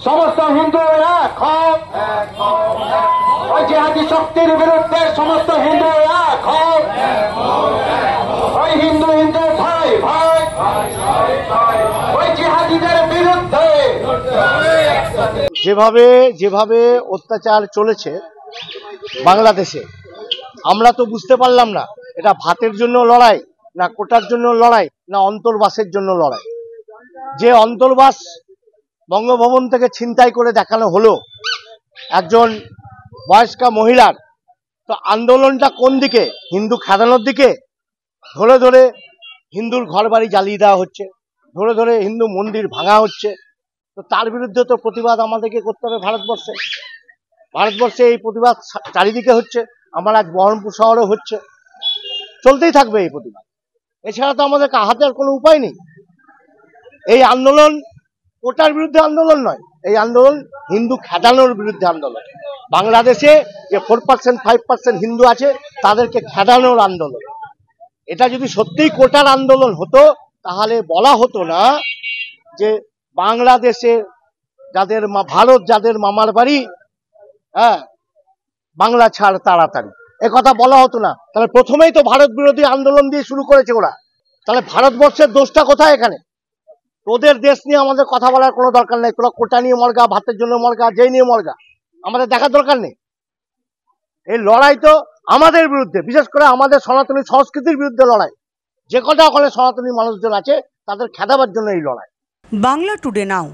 সমস্ত হিন্দু এক হও, ওই জিহাদি শক্তির বিরুদ্ধে সমস্ত হিন্দু এক হও, ওই হিন্দু হিন্দু ভাই ভাই ওই জিহাদিদের বিরুদ্ধে। যেভাবে যেভাবে অত্যাচার চলেছে বাংলাদেশে, আমরা তো বুঝতে পারলাম না এটা ভাতের জন্য লড়াই, না কোটার জন্য লড়াই, না অন্তর্বাসের জন্য লড়াই। যে অন্তর্বাস বঙ্গভবন থেকে ছিনতাই করে দেখানো হলো একজন বয়স্কা মহিলার, তো আন্দোলনটা কোন দিকে? হিন্দু খেদানোর দিকে। ধরে ধরে হিন্দুর ঘর বাড়ি জ্বালিয়ে দেওয়া হচ্ছে, ধরে ধরে হিন্দু মন্দির ভাঙা হচ্ছে। তো তার বিরুদ্ধে তো প্রতিবাদ আমাদেরকে করতে হবে। ভারতবর্ষে এই প্রতিবাদ চারিদিকে হচ্ছে, আমার আজ বহরমপুর শহরে হচ্ছে, চলতেই থাকবে এই প্রতিবাদ। এছাড়া তো আমাদের হাতে আর কোনো উপায় নেই। এই আন্দোলন কোটার বিরুদ্ধে আন্দোলন নয়, এই আন্দোলন হিন্দু খেদানোর বিরুদ্ধে আন্দোলন। বাংলাদেশে যে 4% 5% হিন্দু আছে তাদেরকে খেদানোর আন্দোলন। এটা যদি সত্যিই কোটার আন্দোলন হতো তাহলে বলা হতো না যে বাংলাদেশে যাদের ভারত যাদের মামার বাড়ি, হ্যাঁ, বাংলা ছাড় তাড়াতাড়ি, কথা বলা হতো না। তাহলে প্রথমেই তো ভারত বিরোধী আন্দোলন দিয়ে শুরু করেছে ওরা। তাহলে ভারতবর্ষের দোষটা কোথায় এখানে? তোদের দেশ নিয়ে আমাদের কথা বলার কোনো দরকার নেই। তোরা কোটা নিয়ে মরগা, ভাতের জন্য মরগা, যেই নিয়ে মরগা, আমাদের দেখার দরকার নেই। এই লড়াই তো আমাদের বিরুদ্ধে, বিশেষ করে আমাদের সনাতনী সংস্কৃতির বিরুদ্ধে লড়াই। যে কটা ওখানে সনাতনী মানুষজন আছে তাদের খেদাবার জন্য এই লড়াই। বাংলা টুডে নাও।